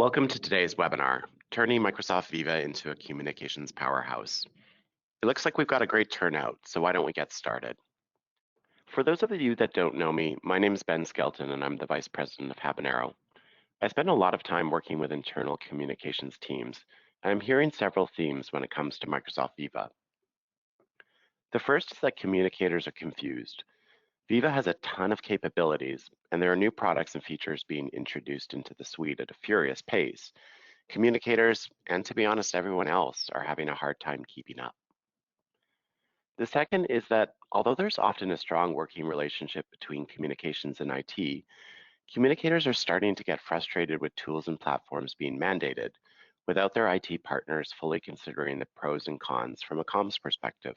Welcome to today's webinar, Turning Microsoft Viva into a Communications Powerhouse. It looks like we've got a great turnout, so why don't we get started? For those of you that don't know me, my name is Ben Skelton and I'm the Vice President of Habanero. I spend a lot of time working with internal communications teams, and I'm hearing several themes when it comes to Microsoft Viva. The first is that communicators are confused. Viva has a ton of capabilities, and there are new products and features being introduced into the suite at a furious pace. Communicators, and to be honest, everyone else, are having a hard time keeping up. The second is that although there's often a strong working relationship between communications and IT, communicators are starting to get frustrated with tools and platforms being mandated without their IT partners fully considering the pros and cons from a comms perspective.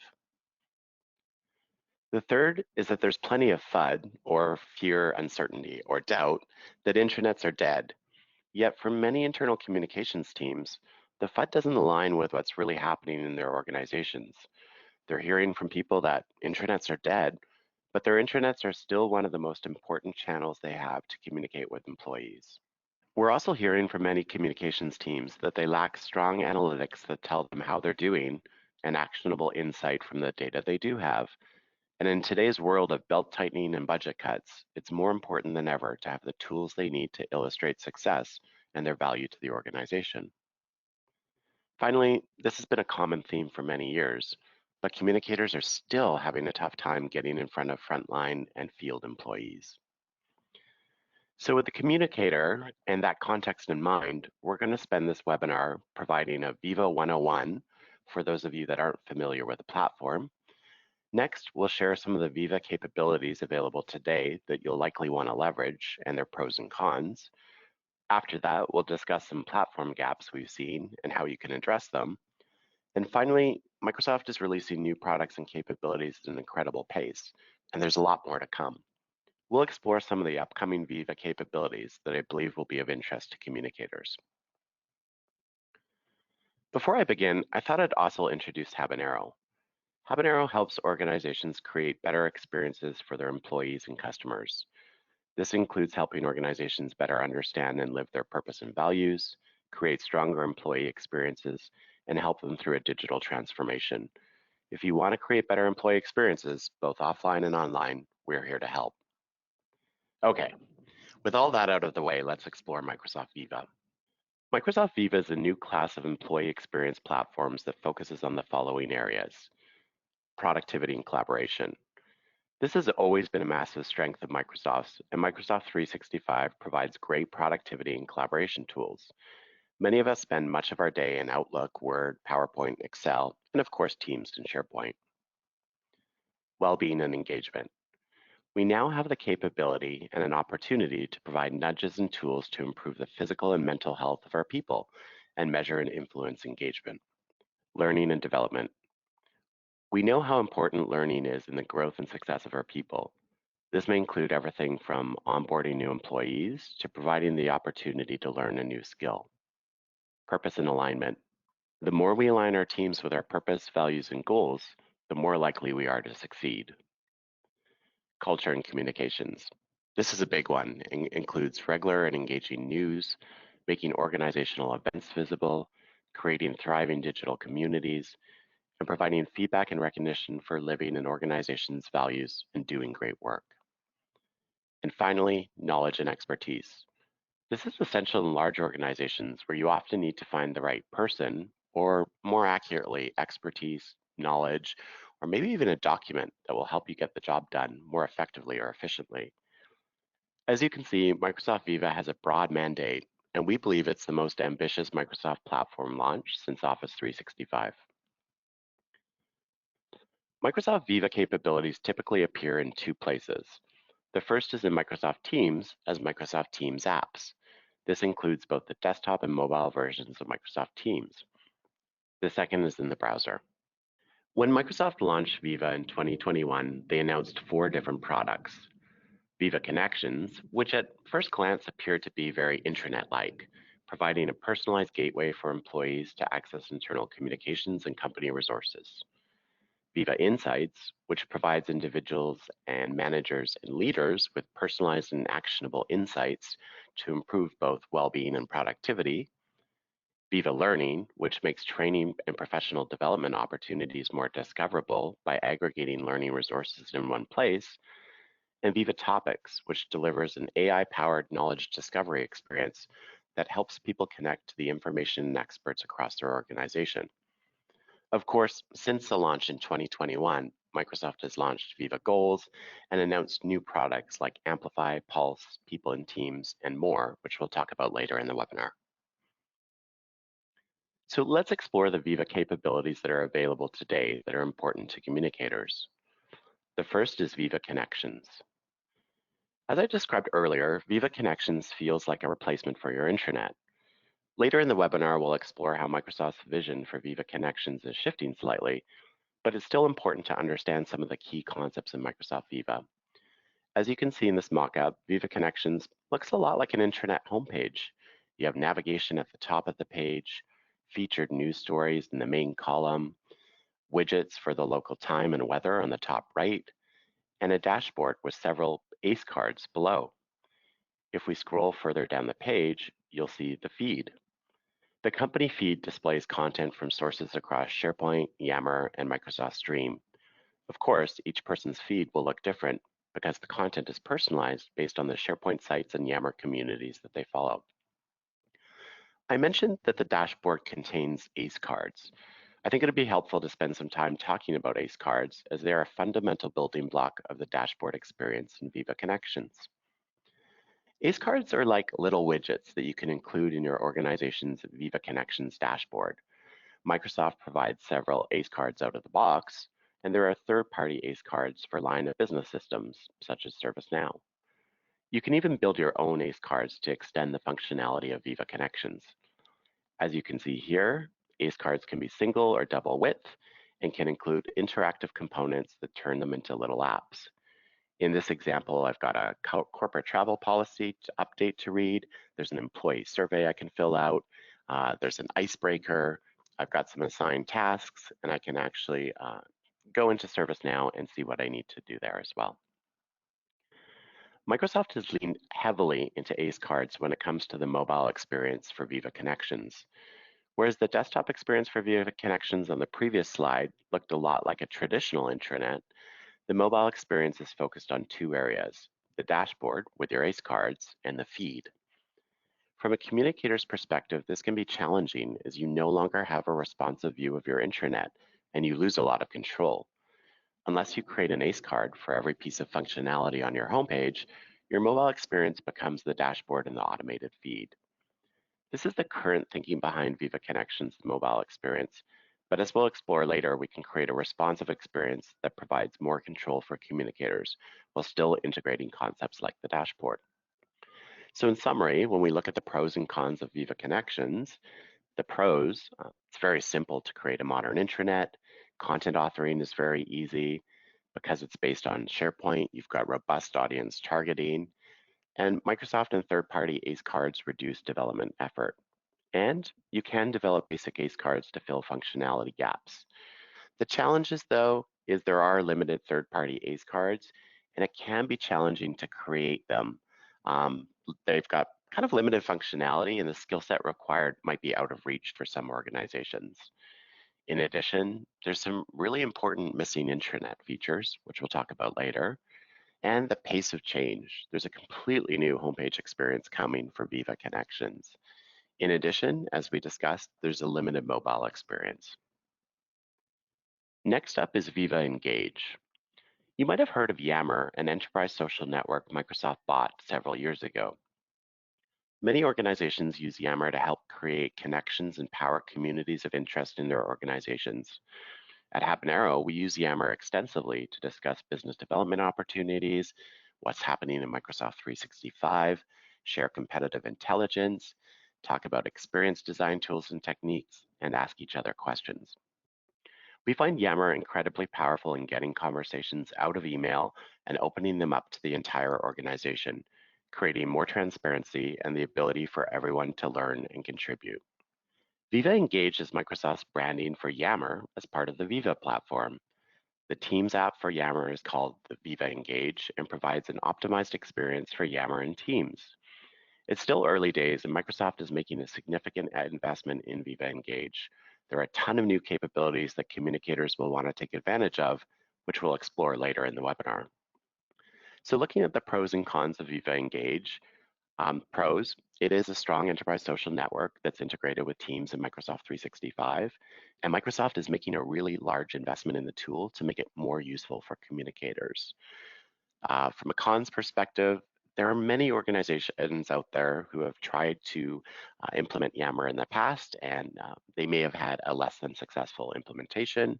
The third is that there's plenty of FUD, or fear, uncertainty, or doubt, that intranets are dead. Yet for many internal communications teams, the FUD doesn't align with what's really happening in their organizations. They're hearing from people that intranets are dead, but their intranets are still one of the most important channels they have to communicate with employees. We're also hearing from many communications teams that they lack strong analytics that tell them how they're doing and actionable insight from the data they do have. And in today's world of belt tightening and budget cuts, it's more important than ever to have the tools they need to illustrate success and their value to the organization. Finally, this has been a common theme for many years, but communicators are still having a tough time getting in front of frontline and field employees. So with the communicator and that context in mind, we're going to spend this webinar providing a Viva 101 for those of you that aren't familiar with the platform. Next, we'll share some of the Viva capabilities available today that you'll likely want to leverage and their pros and cons. After that, we'll discuss some platform gaps we've seen and how you can address them. And finally, Microsoft is releasing new products and capabilities at an incredible pace, and there's a lot more to come. We'll explore some of the upcoming Viva capabilities that I believe will be of interest to communicators. Before I begin, I thought I'd also introduce Habanero. Habanero helps organizations create better experiences for their employees and customers. This includes helping organizations better understand and live their purpose and values, create stronger employee experiences, and help them through a digital transformation. If you want to create better employee experiences, both offline and online, we're here to help. Okay, with all that out of the way, let's explore Microsoft Viva. Microsoft Viva is a new class of employee experience platforms that focuses on the following areas: productivity and collaboration. This has always been a massive strength of Microsoft's, and Microsoft 365 provides great productivity and collaboration tools. Many of us spend much of our day in Outlook, Word, PowerPoint, Excel, and of course Teams and SharePoint. Well-being and engagement. We now have the capability and an opportunity to provide nudges and tools to improve the physical and mental health of our people and measure and influence engagement. Learning and development. We know how important learning is in the growth and success of our people. This may include everything from onboarding new employees to providing the opportunity to learn a new skill. Purpose and alignment. The more we align our teams with our purpose, values, and goals, the more likely we are to succeed. Culture and communications. This is a big one and includes regular and engaging news, making organizational events visible, creating thriving digital communities, and providing feedback and recognition for living an organization's values and doing great work. And finally, knowledge and expertise. This is essential in large organizations where you often need to find the right person, or more accurately, expertise, knowledge, or maybe even a document that will help you get the job done more effectively or efficiently. As you can see, Microsoft Viva has a broad mandate, and we believe it's the most ambitious Microsoft platform launch since Office 365. Microsoft Viva capabilities typically appear in two places. The first is in Microsoft Teams as Microsoft Teams apps. This includes both the desktop and mobile versions of Microsoft Teams. The second is in the browser. When Microsoft launched Viva in 2021, they announced 4 different products. Viva Connections, which at first glance appeared to be very intranet-like, providing a personalized gateway for employees to access internal communications and company resources. Viva Insights, which provides individuals and managers and leaders with personalized and actionable insights to improve both well-being and productivity, Viva Learning, which makes training and professional development opportunities more discoverable by aggregating learning resources in one place, and Viva Topics, which delivers an AI-powered knowledge discovery experience that helps people connect to the information and experts across their organization. Of course, since the launch in 2021, Microsoft has launched Viva Goals and announced new products like Amplify, Pulse, People and Teams, and more, which we'll talk about later in the webinar. So let's explore the Viva capabilities that are available today that are important to communicators. The first is Viva Connections. As I described earlier, Viva Connections feels like a replacement for your intranet. Later in the webinar, we'll explore how Microsoft's vision for Viva Connections is shifting slightly, but it's still important to understand some of the key concepts in Microsoft Viva. As you can see in this mockup, Viva Connections looks a lot like an intranet homepage. You have navigation at the top of the page, featured news stories in the main column, widgets for the local time and weather on the top right, and a dashboard with several ACE cards below. If we scroll further down the page, you'll see the feed. The company feed displays content from sources across SharePoint, Yammer, and Microsoft Stream. Of course, each person's feed will look different because the content is personalized based on the SharePoint sites and Yammer communities that they follow. I mentioned that the dashboard contains ACE cards. I think it'd be helpful to spend some time talking about ACE cards as they are a fundamental building block of the dashboard experience in Viva Connections. ACE cards are like little widgets that you can include in your organization's Viva Connections dashboard. Microsoft provides several ACE cards out of the box, and there are third-party ACE cards for line of business systems, such as ServiceNow. You can even build your own ACE cards to extend the functionality of Viva Connections. As you can see here, ACE cards can be single or double width and can include interactive components that turn them into little apps. In this example, I've got a corporate travel policy to update to read. There's an employee survey I can fill out. There's an icebreaker. I've got some assigned tasks, and I can actually go into ServiceNow and see what I need to do there as well. Microsoft has leaned heavily into ACE cards when it comes to the mobile experience for Viva Connections. Whereas the desktop experience for Viva Connections on the previous slide looked a lot like a traditional intranet, the mobile experience is focused on two areas: the dashboard with your ACE cards and the feed. From a communicator's perspective, this can be challenging as you no longer have a responsive view of your intranet and you lose a lot of control. Unless you create an ACE card for every piece of functionality on your homepage, your mobile experience becomes the dashboard and the automated feed. This is the current thinking behind Viva Connections' mobile experience, but as we'll explore later, we can create a responsive experience that provides more control for communicators while still integrating concepts like the dashboard. So in summary, when we look at the pros and cons of Viva Connections, the pros, it's very simple to create a modern intranet. Content authoring is very easy. Because it's based on SharePoint, you've got robust audience targeting, and Microsoft and third-party ACE cards reduce development effort. And you can develop basic ACE cards to fill functionality gaps. The challenges, though, is there are limited third-party ACE cards, and it can be challenging to create them. They've got kind of limited functionality, and the skill set required might be out of reach for some organizations. In addition, there's some really important missing intranet features, which we'll talk about later, and the pace of change. There's a completely new homepage experience coming for Viva Connections. In addition, as we discussed, there's a limited mobile experience. Next up is Viva Engage. You might have heard of Yammer, an enterprise social network Microsoft bought several years ago. Many organizations use Yammer to help create connections and power communities of interest in their organizations. At Habanero, we use Yammer extensively to discuss business development opportunities, what's happening in Microsoft 365, share competitive intelligence, talk about experience design tools and techniques, and ask each other questions. We find Yammer incredibly powerful in getting conversations out of email and opening them up to the entire organization, creating more transparency and the ability for everyone to learn and contribute. Viva Engage is Microsoft's branding for Yammer as part of the Viva platform. The Teams app for Yammer is called the Viva Engage and provides an optimized experience for Yammer and Teams. It's still early days, and Microsoft is making a significant investment in Viva Engage. There are a ton of new capabilities that communicators will want to take advantage of, which we'll explore later in the webinar. So looking at the pros and cons of Viva Engage, pros, it is a strong enterprise social network that's integrated with Teams and Microsoft 365, and Microsoft is making a really large investment in the tool to make it more useful for communicators. From a cons perspective, there are many organizations out there who have tried to implement Yammer in the past, and they may have had a less than successful implementation.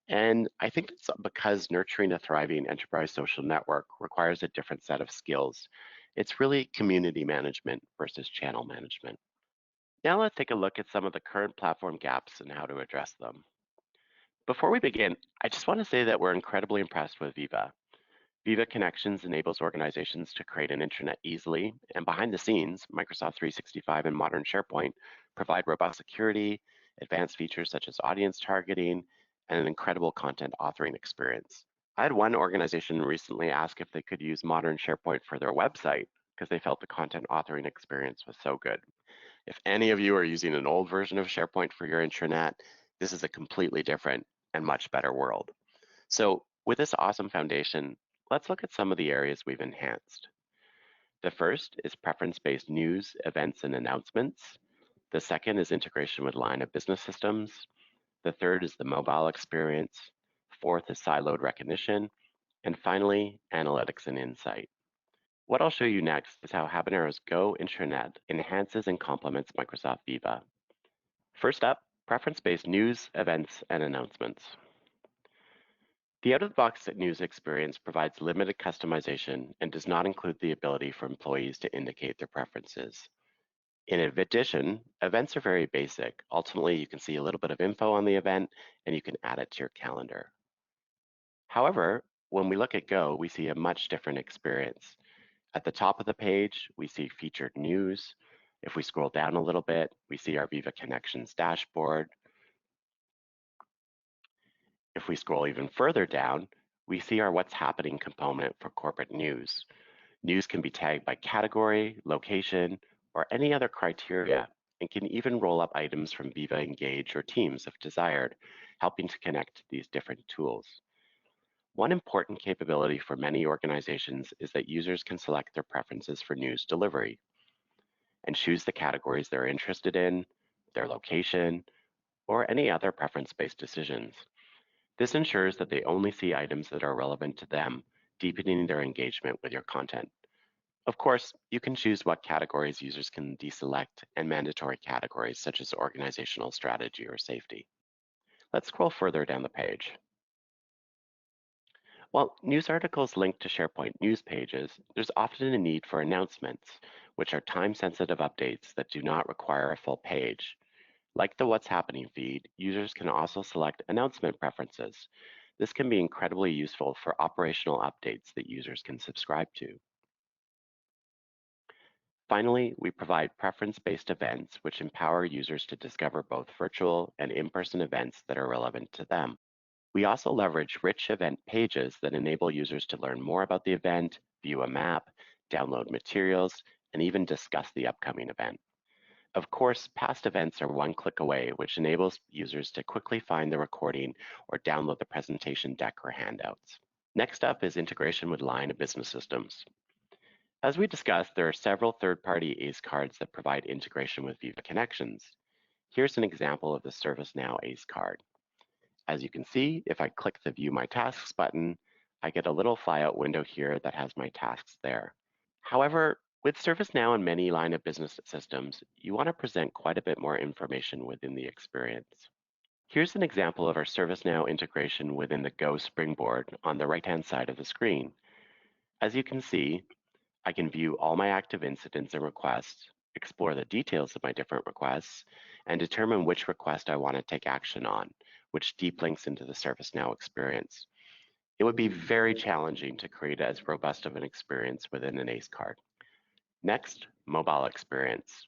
And I think it's because nurturing a thriving enterprise social network requires a different set of skills. It's really community management versus channel management. Now let's take a look at some of the current platform gaps and how to address them. Before we begin, I just want to say that we're incredibly impressed with Viva. Viva Connections enables organizations to create an intranet easily, and behind the scenes, Microsoft 365 and modern SharePoint provide robust security, advanced features such as audience targeting, and an incredible content authoring experience. I had one organization recently ask if they could use modern SharePoint for their website because they felt the content authoring experience was so good. If any of you are using an old version of SharePoint for your intranet, this is a completely different and much better world. So with this awesome foundation, let's look at some of the areas we've enhanced. The first is preference-based news, events, and announcements. The second is integration with line of business systems. The third is the mobile experience. Fourth is siloed recognition. And finally, analytics and insight. What I'll show you next is how Habanero's Go intranet enhances and complements Microsoft Viva. First up, preference-based news, events, and announcements. The out-of-the-box news experience provides limited customization and does not include the ability for employees to indicate their preferences. In addition, events are very basic. Ultimately, you can see a little bit of info on the event and you can add it to your calendar. However, when we look at Go, we see a much different experience. At the top of the page, we see featured news. If we scroll down a little bit, we see our Viva Connections dashboard. If we scroll even further down, we see our What's Happening component for corporate news. News can be tagged by category, location, or any other criteria, and can even roll up items from Viva Engage or Teams if desired, helping to connect these different tools. One important capability for many organizations is that users can select their preferences for news delivery and choose the categories they're interested in, their location, or any other preference-based decisions. This ensures that they only see items that are relevant to them, deepening their engagement with your content. Of course, you can choose what categories users can deselect and mandatory categories such as organizational strategy or safety. Let's scroll further down the page. While news articles link to SharePoint news pages, there's often a need for announcements, which are time-sensitive updates that do not require a full page. Like the What's Happening feed, users can also select announcement preferences. This can be incredibly useful for operational updates that users can subscribe to. Finally, we provide preference-based events which empower users to discover both virtual and in-person events that are relevant to them. We also leverage rich event pages that enable users to learn more about the event, view a map, download materials, and even discuss the upcoming event. Of course, past events are one click away, which enables users to quickly find the recording or download the presentation deck or handouts. Next up is integration with line of business systems. As we discussed, there are several third-party ACE cards that provide integration with Viva Connections. Here's an example of the ServiceNow ACE card. As you can see, if I click the View My Tasks button, I get a little flyout window here that has my tasks there. However, with ServiceNow and many line of business systems, you want to present quite a bit more information within the experience. Here's an example of our ServiceNow integration within the Go Springboard on the right-hand side of the screen. As you can see, I can view all my active incidents and requests, explore the details of my different requests, and determine which request I want to take action on, which deep links into the ServiceNow experience. It would be very challenging to create as robust of an experience within an ACE card. Next, mobile experience.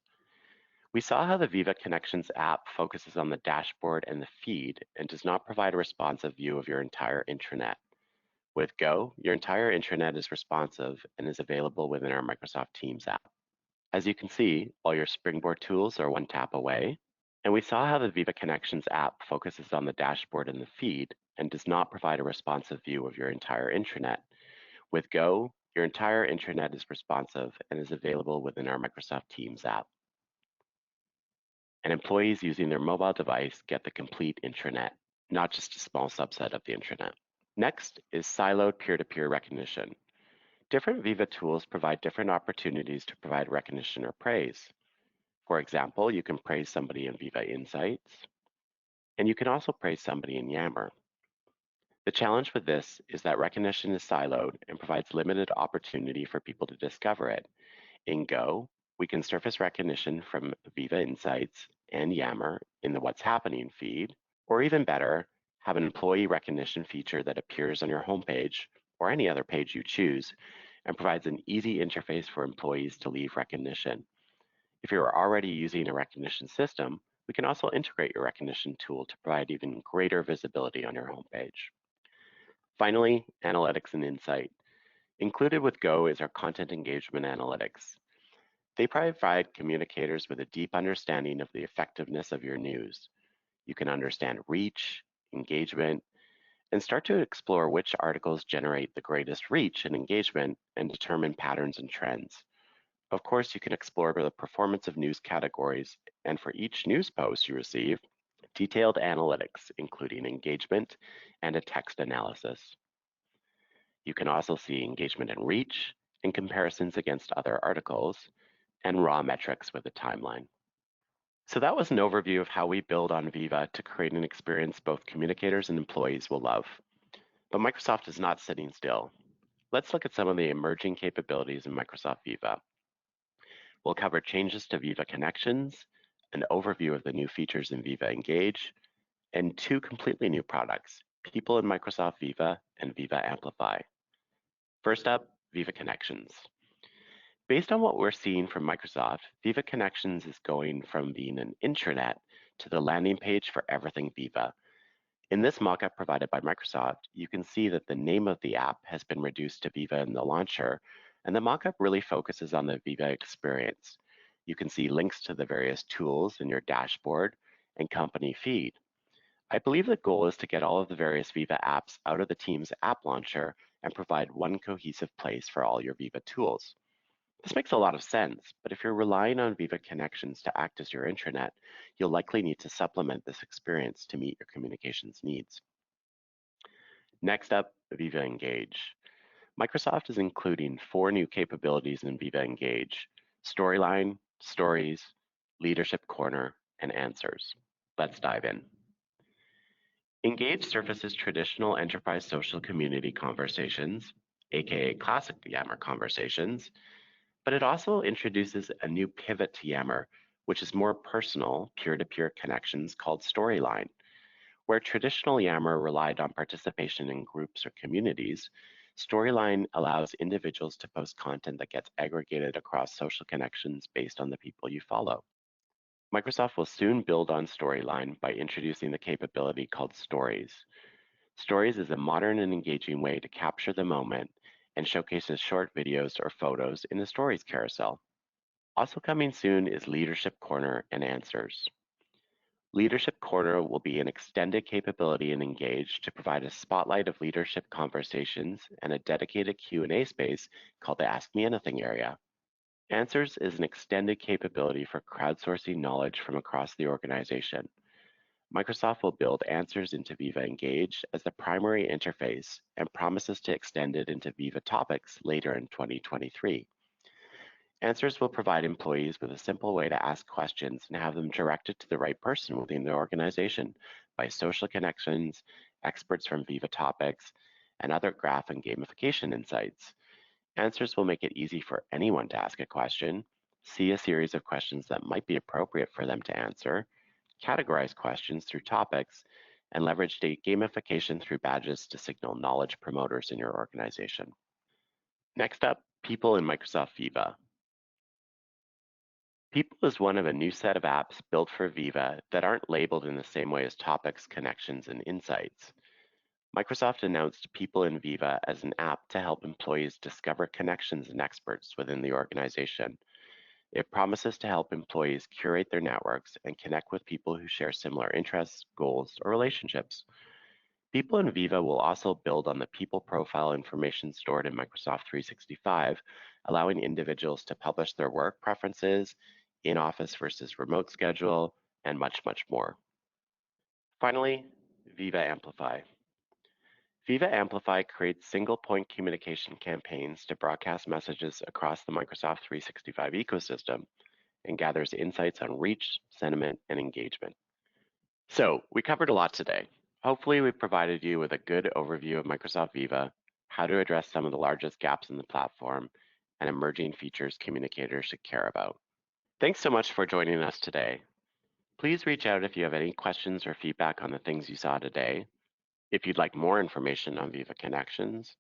We saw how the Viva Connections app focuses on the dashboard and the feed and does not provide a responsive view of your entire intranet. With Go, your entire intranet is responsive and is available within our Microsoft Teams app. As you can see, all your Springboard tools are one tap away. And we saw how the Viva Connections app focuses on the dashboard and the feed and does not provide a responsive view of your entire intranet. With Go, your entire intranet is responsive and is available within our Microsoft Teams app. And employees using their mobile device get the complete intranet, not just a small subset of the intranet. Next is siloed peer-to-peer recognition. Different Viva tools provide different opportunities to provide recognition or praise. For example, you can praise somebody in Viva Insights, and you can also praise somebody in Yammer. The challenge with this is that recognition is siloed and provides limited opportunity for people to discover it. In Go, we can surface recognition from Viva Insights and Yammer in the What's Happening feed, or even better, have an employee recognition feature that appears on your homepage or any other page you choose and provides an easy interface for employees to leave recognition. If you're already using a recognition system, we can also integrate your recognition tool to provide even greater visibility on your homepage. Finally, analytics and insight. Included with Go is our content engagement analytics. They provide communicators with a deep understanding of the effectiveness of your news. You can understand reach, engagement, and start to explore which articles generate the greatest reach and engagement and determine patterns and trends. Of course, you can explore the performance of news categories, and for each news post you receive, detailed analytics, including engagement and a text analysis. You can also see engagement and reach and comparisons against other articles and raw metrics with a timeline. So that was an overview of how we build on Viva to create an experience both communicators and employees will love. But Microsoft is not sitting still. Let's look at some of the emerging capabilities in Microsoft Viva. We'll cover changes to Viva Connections, an overview of the new features in Viva Engage, and two completely new products, People in Microsoft Viva and Viva Amplify. First up, Viva Connections. Based on what we're seeing from Microsoft, Viva Connections is going from being an intranet to the landing page for everything Viva. In this mockup provided by Microsoft, you can see that the name of the app has been reduced to Viva in the launcher, and the mockup really focuses on the Viva experience. You can see links to the various tools in your dashboard and company feed. I believe the goal is to get all of the various Viva apps out of the Teams app launcher and provide one cohesive place for all your Viva tools. This makes a lot of sense, but if you're relying on Viva Connections to act as your intranet, you'll likely need to supplement this experience to meet your communications needs. Next up, Viva Engage. Microsoft is including 4 new capabilities in Viva Engage: Storyline, Stories, Leadership Corner, and Answers. Let's dive in. Engage surfaces traditional enterprise social community conversations, aka classic Yammer conversations, but it also introduces a new pivot to Yammer, which is more personal, peer-to-peer connections called Storyline. Where traditional Yammer relied on participation in groups or communities, Storyline allows individuals to post content that gets aggregated across social connections based on the people you follow. Microsoft will soon build on Storyline by introducing the capability called Stories. Stories is a modern and engaging way to capture the moment and showcases short videos or photos in the Stories carousel. Also coming soon is Leadership Corner and Answers. Leadership Corner will be an extended capability in Engage to provide a spotlight of leadership conversations and a dedicated Q&A space called the Ask Me Anything area. Answers is an extended capability for crowdsourcing knowledge from across the organization. Microsoft will build Answers into Viva Engage as the primary interface and promises to extend it into Viva Topics later in 2023. Answers will provide employees with a simple way to ask questions and have them directed to the right person within the organization by social connections, experts from Viva Topics, and other graph and gamification insights. Answers will make it easy for anyone to ask a question, see a series of questions that might be appropriate for them to answer, categorize questions through topics, and leverage gamification through badges to signal knowledge promoters in your organization. Next up, People in Microsoft Viva. People is one of a new set of apps built for Viva that aren't labeled in the same way as Topics, Connections, and Insights. Microsoft announced People in Viva as an app to help employees discover connections and experts within the organization. It promises to help employees curate their networks and connect with people who share similar interests, goals, or relationships. People in Viva will also build on the people profile information stored in Microsoft 365, allowing individuals to publish their work preferences, in-office versus remote schedule, and much, much more. Finally, Viva Amplify. Viva Amplify creates single-point communication campaigns to broadcast messages across the Microsoft 365 ecosystem and gathers insights on reach, sentiment, and engagement. So we covered a lot today. Hopefully we've provided you with a good overview of Microsoft Viva, how to address some of the largest gaps in the platform, and emerging features communicators should care about. Thanks so much for joining us today. Please reach out if you have any questions or feedback on the things you saw today, if you'd like more information on Viva Connections,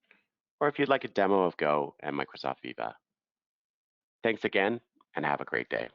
or if you'd like a demo of Go and Microsoft Viva. Thanks again, and have a great day.